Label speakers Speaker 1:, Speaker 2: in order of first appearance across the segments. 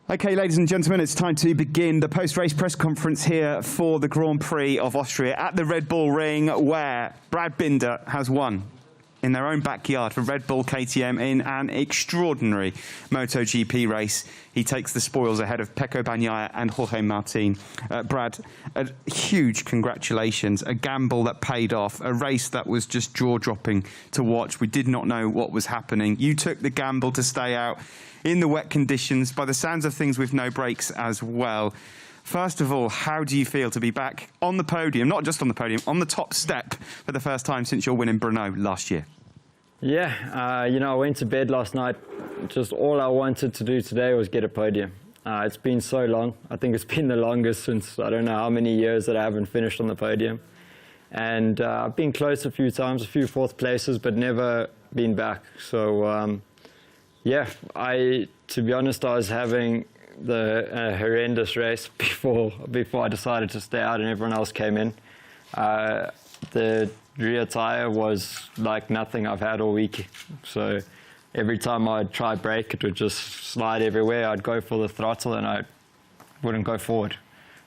Speaker 1: Okay, ladies and gentlemen, it's time to begin the post-race press conference here for the Grand Prix of Austria at the Red Bull Ring, where Brad Binder has won in their own backyard for Red Bull KTM in an extraordinary MotoGP race. He takes the spoils ahead of Pecco Bagnaia and Jorge Martin. Brad, a huge congratulations, a gamble that paid off, a race that was just jaw-dropping to watch. We did not know what was happening. You took the gamble to stay out in the wet conditions, by the sounds of things with no brakes as well. First of all, how do you feel to be back on the podium, not just on the podium, on the top step for the first time since your win in Brno last year?
Speaker 2: Yeah, you know, I went to bed last night. Just all I wanted to do today was get a podium. It's been so long. I think it's been the longest since I don't know how many years that I haven't finished on the podium. And I've been close a few times, a few fourth places, but never been back. So, yeah, to be honest, I was having the horrendous race before I decided to stay out and everyone else came in. The rear tire was like nothing I've had all week. So every time I'd try brake, it would just slide everywhere. I'd go for the throttle and I wouldn't go forward.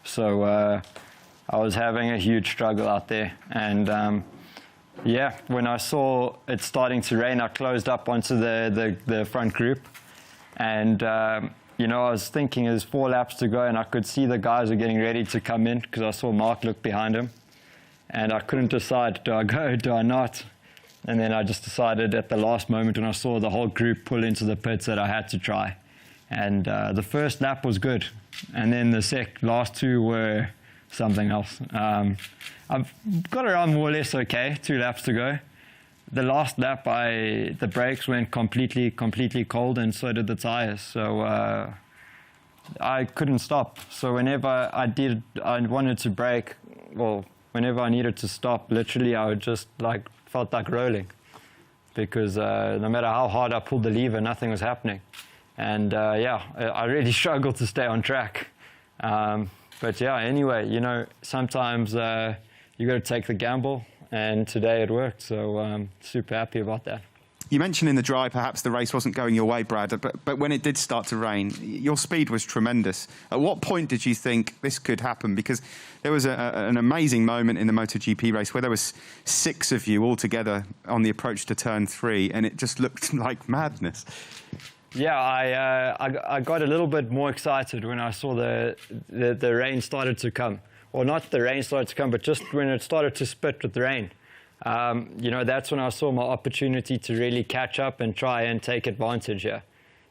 Speaker 2: So I was having a huge struggle out there. And yeah, when I saw it starting to rain, I closed up onto the front group. And you know, I was thinking there's 4 laps to go and I could see the guys are getting ready to come in because I saw Mark look behind him. And I couldn't decide, do I go, do I not? And then I just decided at the last moment when I saw the whole group pull into the pits that I had to try. And the first lap was good. And then the last 2 were something else. I've got around more or less okay, 2 laps to go. The last lap, the brakes went completely cold, and so did the tires. So I couldn't stop. So whenever I wanted to brake, well, whenever I needed to stop, literally I would just felt like rolling, because no matter how hard I pulled the lever, nothing was happening. And yeah, I really struggled to stay on track. But yeah, anyway, you know, sometimes you got to take the gamble. And today it worked, so I'm super happy about that.
Speaker 1: You mentioned in the dry perhaps the race wasn't going your way, Brad, but when it did start to rain, your speed was tremendous. At what point did you think this could happen? Because there was an amazing moment in the MotoGP race where there was 6 of you all together on the approach to turn 3, and it just looked like madness.
Speaker 2: Yeah, I got a little bit more excited when I saw the rain started to come. Or not the rain started to come, but just when it started to spit with the rain. You know, that's when I saw my opportunity to really catch up and try and take advantage here.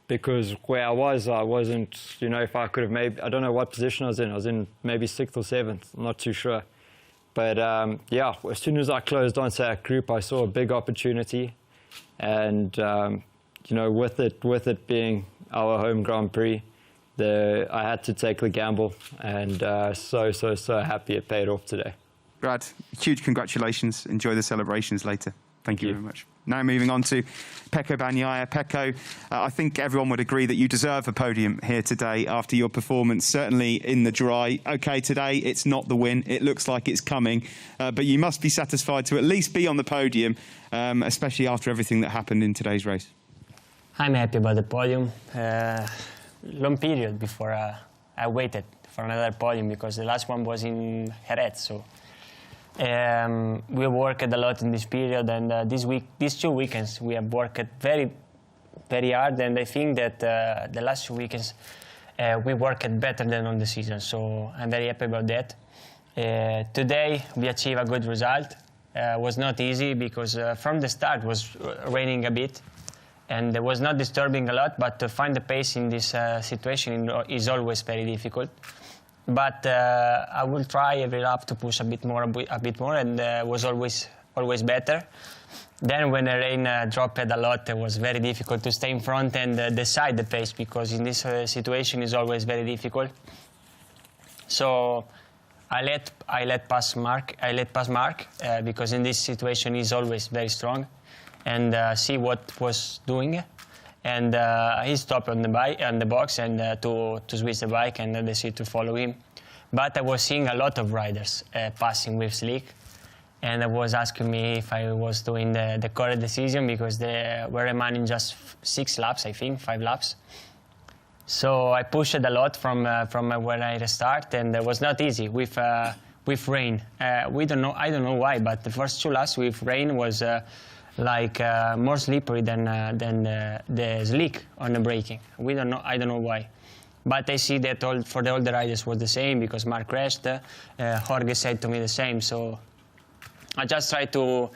Speaker 2: Because where I wasn't, you know, if I could have maybe, I don't know what position I was in maybe 6th or 7th, I'm not too sure. But yeah, as soon as I closed onto that group, I saw a big opportunity. And, you know, with it being our home Grand Prix, I had to take the gamble, and so happy it paid off today.
Speaker 1: Brad, huge congratulations. Enjoy the celebrations later. Thank you very much. Now moving on to Pecco Bagnaia. Pecco, I think everyone would agree that you deserve a podium here today after your performance, certainly in the dry. Okay, today it's not the win. It looks like it's coming, but you must be satisfied to at least be on the podium, especially after everything that happened in today's race.
Speaker 3: I'm happy about the podium. Long period before I waited for another podium, because the last one was in Jerez. So we worked a lot in this period, and these 2 weekends we have worked very, very hard. And I think that the last 2 weekends we worked better than on the season. So I'm very happy about that. Today we achieved a good result. It was not easy because from the start it was raining a bit. And it was not disturbing a lot, but to find the pace in this situation is always very difficult. But I will try every lap to push a bit more, and it was always better. Then when the rain dropped a lot, it was very difficult to stay in front and decide the pace, because in this situation is always very difficult. So I let pass Mark because in this situation he's always very strong, and see what was doing. And he stopped on the bike, on the box, and to switch the bike, and I decided to follow him. But I was seeing a lot of riders passing with slick, and I was asking me if I was doing the correct decision because they were remaining just 6 laps, I think, 5 laps. So I pushed it a lot from when I restart, and it was not easy with rain. I don't know why, but the first 2 laps with rain was more slippery than the slick on the braking. I don't know why. But I see that for all the riders was the same because Mark crashed. Jorge said to me the same. So I just tried to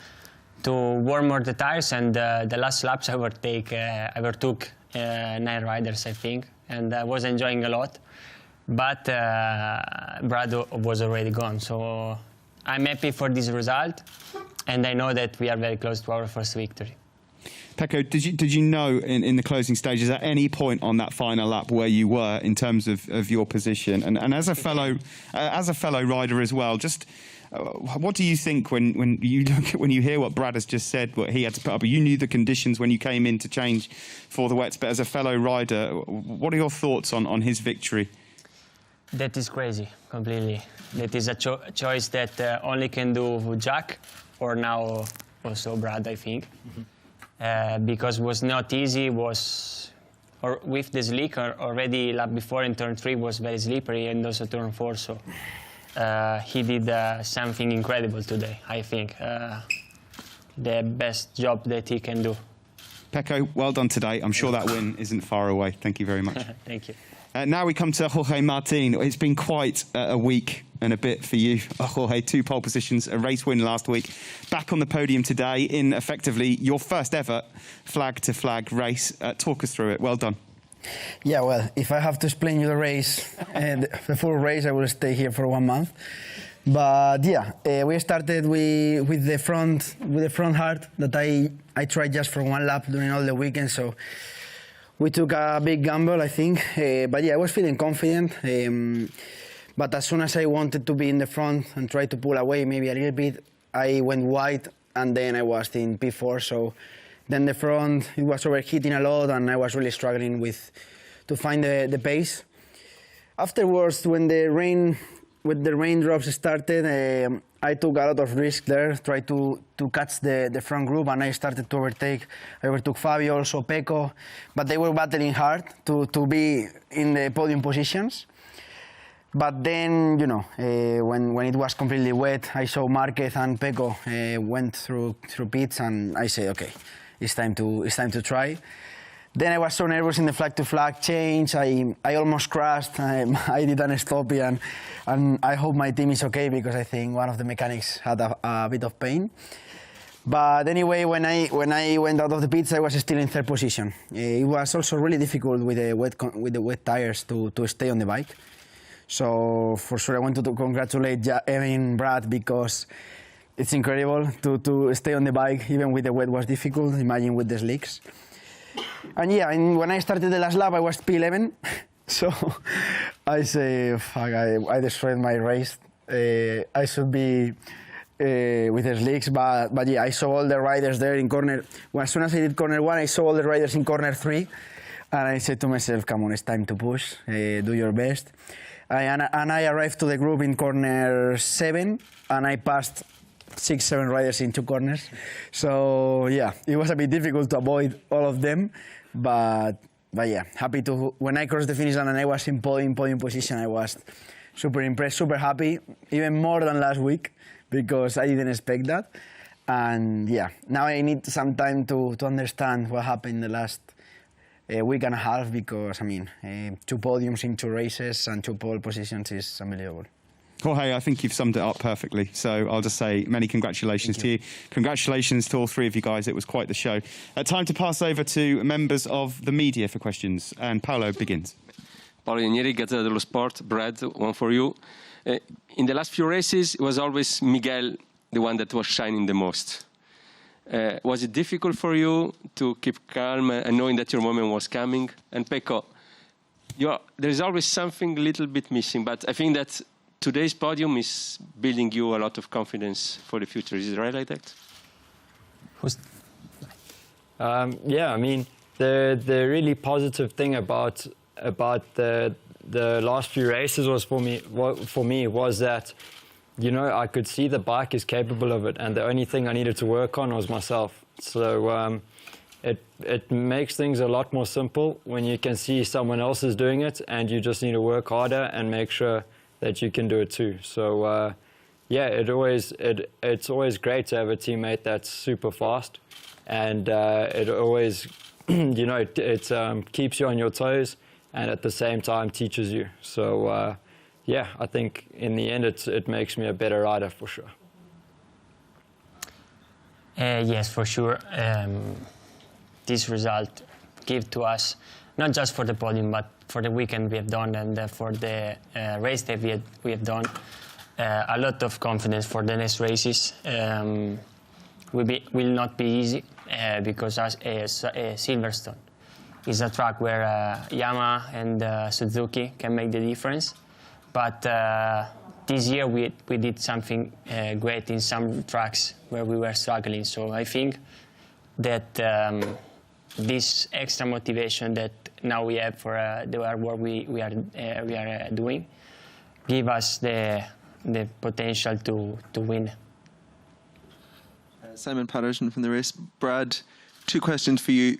Speaker 3: warm more the tires, and the last laps I overtook 9 riders, I think, and I was enjoying a lot. But Brad was already gone, so I'm happy for this result, and I know that we are very close to our first victory.
Speaker 1: Pecco, did you know in the closing stages at any point on that final lap where you were in terms of your position? And as a fellow rider as well, just what do you think when you hear what Brad has just said, what he had to put up? You knew the conditions when you came in to change for the wets, but as a fellow rider, what are your thoughts on his victory?
Speaker 3: That is crazy, completely. That is a choice that only can do Jack, or now also Brad, I think. Because it was not easy, with the slick already lap before in turn 3 was very slippery, and also turn 4, so he did something incredible today, I think. The best job that he can do.
Speaker 1: Pecco, well done today. I'm sure that win isn't far away. Thank you very much.
Speaker 3: Thank you.
Speaker 1: Now we come to Jorge Martin. It's been quite a week and a bit for you, Jorge. 2 pole positions, a race win last week. Back on the podium today in effectively your first ever flag-to-flag race. Talk us through it. Well done.
Speaker 4: Yeah, well, if I have to explain you the race, the full race, I will stay here for 1 month. But yeah, we started with the front hard that I tried just for 1 lap during all the weekend. So we took a big gamble, I think. But yeah, I was feeling confident. But as soon as I wanted to be in the front and try to pull away maybe a little bit, I went wide, and then I was in P4. So then the front, it was overheating a lot, and I was really struggling to find the pace. Afterwards, when the raindrops started, I took a lot of risk there, tried to catch the front group, and I started to overtake. I overtook Fabio, also Pecco, but they were battling hard to be in the podium positions. But then, when it was completely wet, I saw Marquez and Pecco went through pits, and I said, okay, it's time to try. Then I was so nervous in the flag-to-flag change. I almost crashed. I didn't stop it, and I hope my team is okay because I think one of the mechanics had a bit of pain. But anyway, when I went out of the pits, I was still in 3rd position. It was also really difficult with the wet tires to stay on the bike. So for sure, I wanted to congratulate Brad because it's incredible to stay on the bike even with the wet was difficult. Imagine with the slicks. And yeah, when I started the last lap, I was P11. So I say, fuck, I destroyed my race. I should be with the slicks, but yeah, I saw all the riders there in corner. Well, as soon as I did corner 1, I saw all the riders in corner 3. And I said to myself, come on, it's time to push, do your best. And I arrived to the group in corner 7, and I passed 6-7 riders in 2 corners. So yeah, it was a bit difficult to avoid all of them, but yeah, happy to. When I crossed the finish line and I was in podium position, I was super impressed, super happy, even more than last week because I didn't expect that. And yeah, now I need some time to understand what happened the last week and a half because, 2 podiums in 2 races and 2 pole positions is unbelievable.
Speaker 1: Jorge, I think you've summed it up perfectly. So I'll just say many congratulations to you. Congratulations to all 3 of you guys. It was quite the show. Time to pass over to members of the media for questions. And Paolo begins.
Speaker 5: Paolo Ianieri, Gazzetta dello Sport. Brad, one for you. In the last few races, it was always Miguel, the one that was shining the most. Was it difficult for you to keep calm and knowing that your moment was coming? And Pecco, there's always something a little bit missing, but I think that today's podium is building you a lot of confidence for the future. Is it right like that?
Speaker 2: Yeah, the really positive thing about the last few races was for me was that, you know, I could see the bike is capable of it, and the only thing I needed to work on was myself. So it makes things a lot more simple when you can see someone else is doing it, and you just need to work harder and make sure that you can do it too. So yeah, it's always great to have a teammate that's super fast, and it always you know, it keeps you on your toes, and at the same time teaches you. So yeah, I think in the end it makes me a better rider for sure.
Speaker 3: Yes, for sure. This result give to us, not just for the podium, but for the weekend we have done, and for the race that we have done, a lot of confidence for the next races. Will not be easy because Silverstone is a track where Yamaha and Suzuki can make the difference. But this year we did something great in some tracks where we were struggling. So I think that this extra motivation that now we have for the work we are doing give us the potential to win.
Speaker 6: Simon Patterson from the race. Brad, 2 questions for you.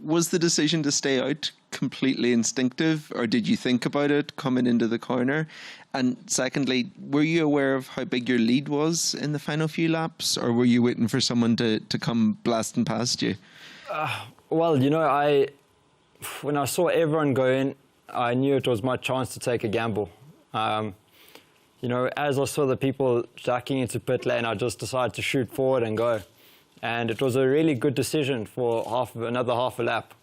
Speaker 6: Was the decision to stay out completely instinctive, or did you think about it coming into the corner? And secondly, were you aware of how big your lead was in the final few laps, or were you waiting for someone to come blasting past you?
Speaker 2: Well, you know, when I saw everyone go in, I knew it was my chance to take a gamble. You know, as I saw the people jacking into pit lane, I just decided to shoot forward and go. And it was a really good decision for another half a lap,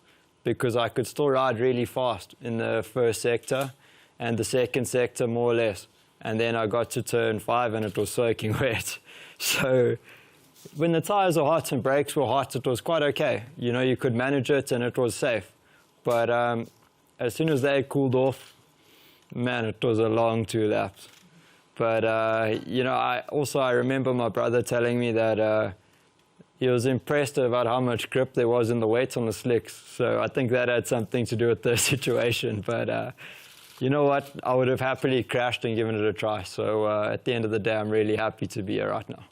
Speaker 2: because I could still ride really fast in the first sector and the second sector more or less. And then I got to turn 5 and it was soaking wet. So when the tires were hot and brakes were hot, it was quite okay. You know, you could manage it and it was safe. But as soon as they cooled off, man, it was a long 2 laps. But, you know, I remember my brother telling me that he was impressed about how much grip there was in the weights on the slicks. So I think that had something to do with the situation. But you know what? I would have happily crashed and given it a try. So at the end of the day, I'm really happy to be here right now.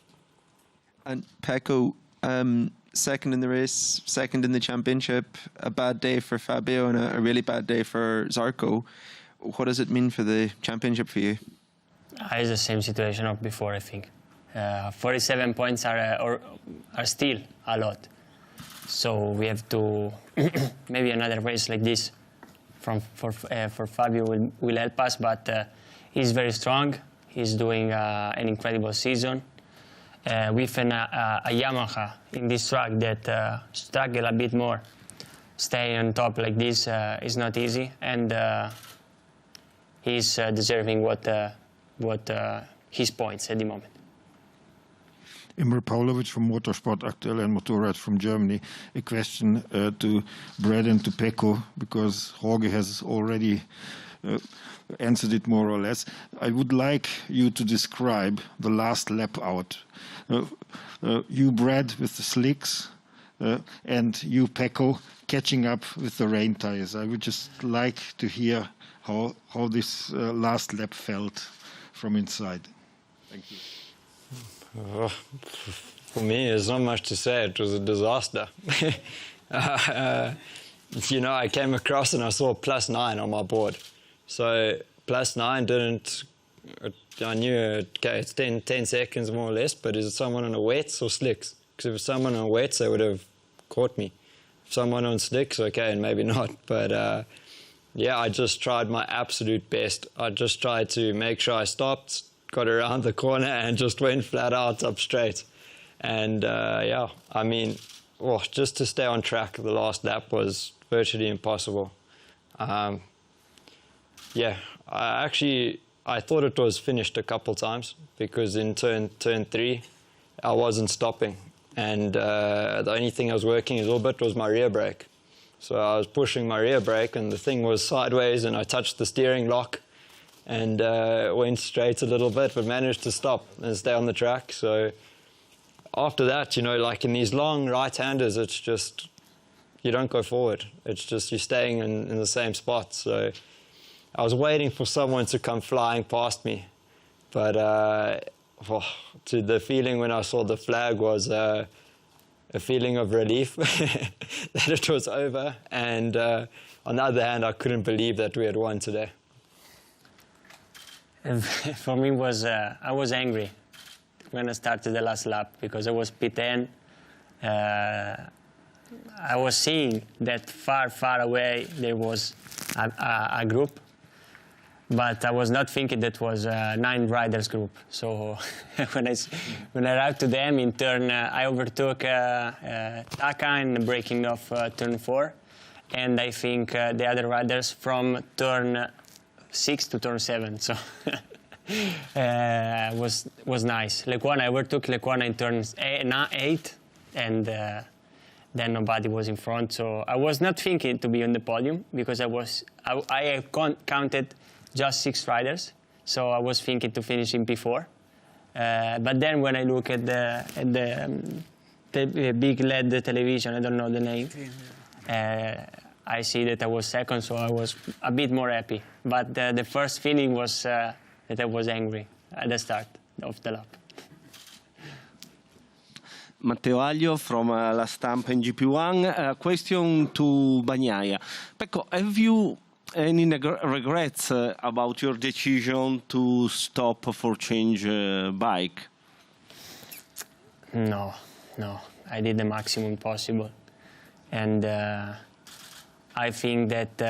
Speaker 6: And Pecco, second in the race, second in the championship, a bad day for Fabio and a really bad day for Zarco. What does it mean for the championship for you?
Speaker 3: It's the same situation of before, I think. 47 points are still a lot. So we have to maybe another race like this for Fabio will help us. But he's very strong. He's doing an incredible season. With a Yamaha in this track that struggle a bit more. Staying on top like this is not easy, and he's deserving what his points at the moment.
Speaker 7: Imre Paulovic from Motorsport Aktuell and Motorrad from Germany. A question to Brad and to Pecco, because Jorge has already answered it more or less. I would like you to describe the last lap out. You, Brad, with the slicks, and you, Pecco, catching up with the rain tires. I would just like to hear how this last lap felt from inside. Thank you.
Speaker 2: For me, there's not much to say. It was a disaster. You know, I came across and I saw +9 on my board. So +9 didn't, I knew, okay, it's 10 seconds more or less, but is it someone on a wets or slicks? Because if it's someone on wets, they would have caught me. If someone on slicks, okay, and maybe not. But yeah, I just tried my absolute best. I just tried to make sure I stopped, got around the corner and just went flat out up straight. And yeah, I mean, just to stay on track the last lap was virtually impossible. Yeah, I thought it was finished a couple times, because in turn 3, I wasn't stopping. And the only thing I was working a little bit was my rear brake. So I was pushing my rear brake and the thing was sideways and I touched the steering lock and went straight a little bit, but managed to stop and stay on the track. So after that, you know, like in these long right-handers, it's just, you don't go forward. It's just you're staying in the same spot. So I was waiting for someone to come flying past me. But to the feeling when I saw the flag was a feeling of relief that it was over. And on the other hand, I couldn't believe that we had won today.
Speaker 3: And for me, I was angry when I started the last lap because I was P10. I was seeing that far away there was a group, but I was not thinking that was a 9 riders group. So when I arrived to them in turn, I overtook Taka in breaking off turn 4, and I think the other riders from turn 6 to turn 7. So was nice. Lecuona, I overtook Lecuona in turn 8, and then nobody was in front. So I was not thinking to be on the podium because I counted just 6 riders. So I was thinking to finish in P4. But then when I look at the big LED television, I don't know the name, I see that I was second, so I was a bit more happy. But the first feeling was that I was angry at the start of the lap.
Speaker 8: Matteo Aglio from La Stampa in GP1. Question to Bagnaia. Pecco, have you any regrets about your decision to stop for change bike?
Speaker 3: No. I did the maximum possible. And I think that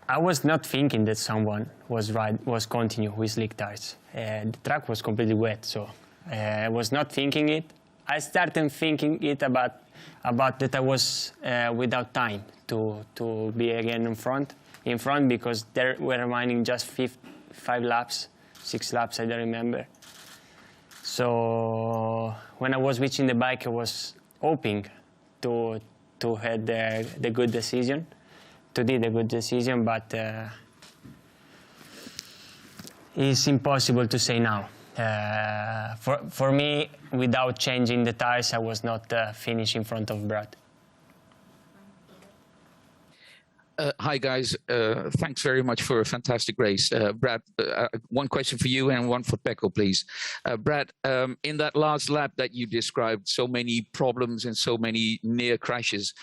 Speaker 3: I was not thinking that someone was continue with slick tires. The track was completely wet, so I was not thinking it. I started thinking it about that I was without time to be again in front because there were remaining just 5 laps, 6 laps, I don't remember. So when I was switching the bike, I was hoping to have the good decision. To do the good decision, but it's impossible to say now. For me, without changing the tires, I was not finished in front of Brad.
Speaker 9: Hi guys, thanks very much for a fantastic race. Brad, one question for you and one for Pecco, please. Brad, in that last lap that you described, so many problems and so many near crashes,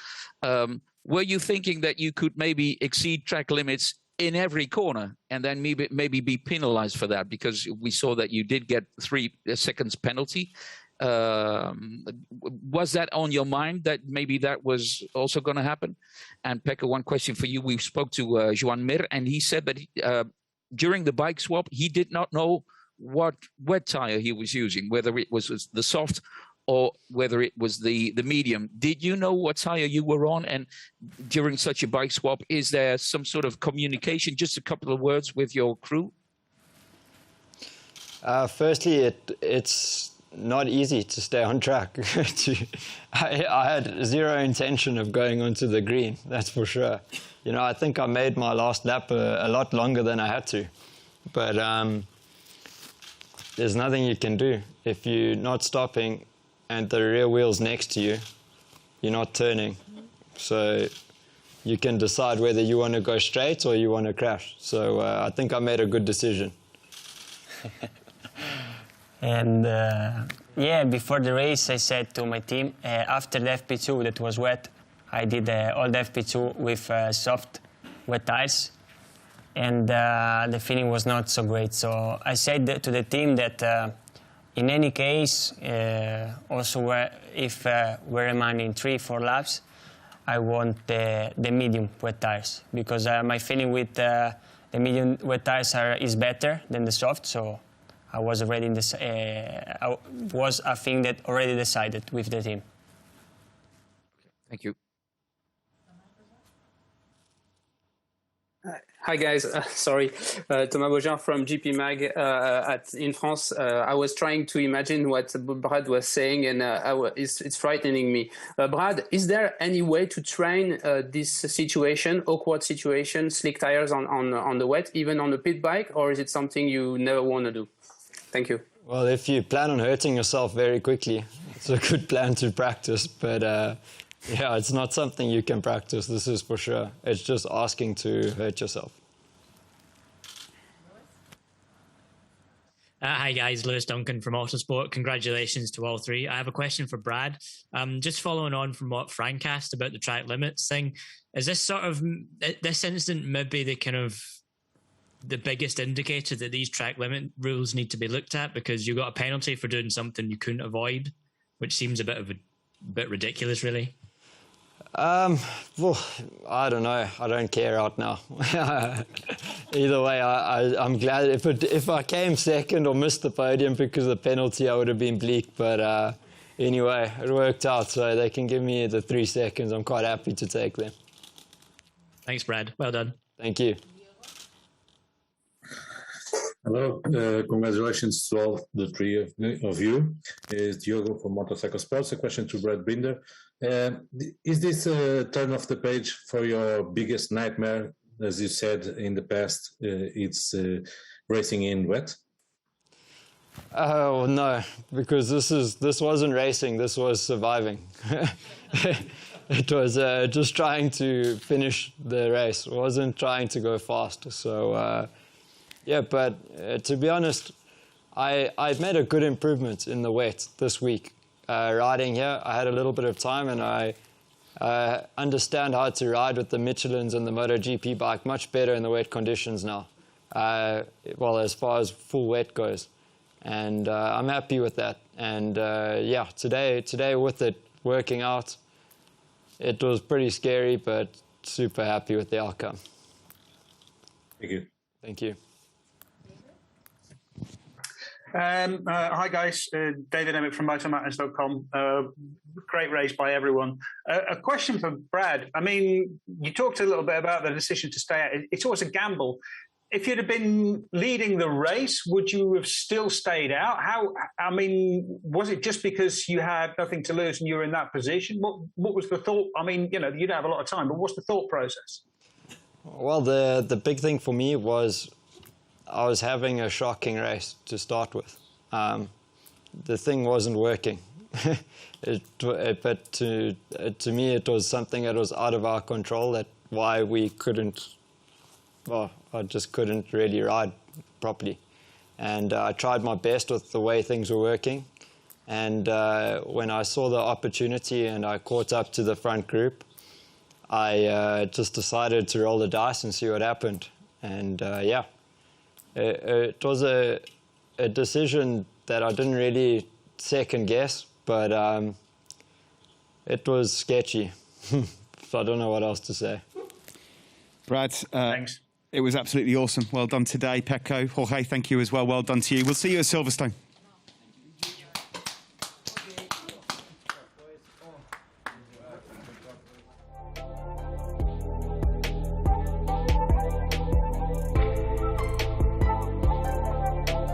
Speaker 9: were you thinking that you could maybe exceed track limits in every corner and then maybe be penalized for that? Because we saw that you did get 3 seconds penalty. Was that on your mind that maybe that was also going to happen? And Pecco, one question for you. We spoke to Joan Mir, and he said that during the bike swap, he did not know what wet tire he was using, whether it was the soft or whether it was the medium. Did you know what tire you were on? And during such a bike swap, is there some sort of communication, just a couple of words with your crew?
Speaker 2: Firstly, it's not easy to stay on track. I had zero intention of going onto the green, that's for sure. You know, I think I made my last lap a lot longer than I had to. But there's nothing you can do. If you're not stopping and the rear wheel's next to you, you're not turning. So you can decide whether you want to go straight or you want to crash. So I think I made a good decision.
Speaker 3: And yeah, before the race, I said to my team, after the FP2 that was wet, I did all the FP2 with soft, wet tires. And the feeling was not so great. So I said to the team that in any case, also if we're remaining 3-4 laps, I want the medium wet tires because my feeling with the medium wet tires is better than the soft. So I was already was a thing that already decided with the team.
Speaker 9: Thank you.
Speaker 10: Hi guys, sorry, Thomas Beaujean from GP Mag in France. I was trying to imagine what Brad was saying, and it's frightening me. Brad, is there any way to train this situation, awkward situation, slick tires on the wet, even on a pit bike, or is it something you never want to do? Thank you.
Speaker 2: Well, if you plan on hurting yourself very quickly, it's a good plan to practice. But yeah, it's not something you can practice, this is for sure. It's just asking to hurt yourself.
Speaker 11: Hi guys, Lewis Duncan from Autosport. Congratulations to all three. I have a question for Brad. Just following on from what Frank asked about the track limits thing, is this sort of, this incident maybe the biggest indicator that these track limit rules need to be looked at, because you got a penalty for doing something you couldn't avoid, which seems a bit ridiculous, really.
Speaker 2: Well, I don't know. I don't care right now. Either way, I'm glad if I came second or missed the podium because of the penalty, I would have been bleak. But anyway, it worked out, so they can give me the 3 seconds. I'm quite happy to take them.
Speaker 11: Thanks, Brad. Well done.
Speaker 2: Thank you.
Speaker 12: Hello, congratulations to all the three of you. It's Diogo from Motorcycle Sports. A question to Brad Binder. Is this a turn off the page for your biggest nightmare? As you said in the past, it's racing in wet?
Speaker 2: Oh no, because this wasn't racing, this was surviving. It was just trying to finish the race. It wasn't trying to go fast. So yeah, but to be honest, I've made a good improvement in the wet this week. Riding here, I had a little bit of time, and I understand how to ride with the Michelins and the MotoGP bike much better in the wet conditions now. Well, as far as full wet goes, and I'm happy with that. And yeah, today with it working out, it was pretty scary, but super happy with the outcome.
Speaker 12: Thank you.
Speaker 2: Thank you.
Speaker 13: Hi guys, David Emmett from MotorMatters.com. Great race by everyone. A question for Brad. I mean, you talked a little bit about the decision to stay out. It's always a gamble. If you'd have been leading the race, would you have still stayed out? I mean, was it just because you had nothing to lose and you were in that position? What was the thought? I mean, you know, you don't have a lot of time, but what's the thought process?
Speaker 2: Well, the big thing for me was I was having a shocking race to start with. The thing wasn't working. But to me, it was something that was out of our control. That's why we couldn't, well, I just couldn't really ride properly. And I tried my best with the way things were working. And when I saw the opportunity and I caught up to the front group, I just decided to roll the dice and see what happened. And yeah. It was a decision that I didn't really second guess, but it was sketchy. So I don't know what else to say.
Speaker 1: Brad,
Speaker 13: thanks.
Speaker 1: It was absolutely awesome. Well done today, Pecco. Jorge, thank you as well. Well done to you. We'll see you at Silverstone.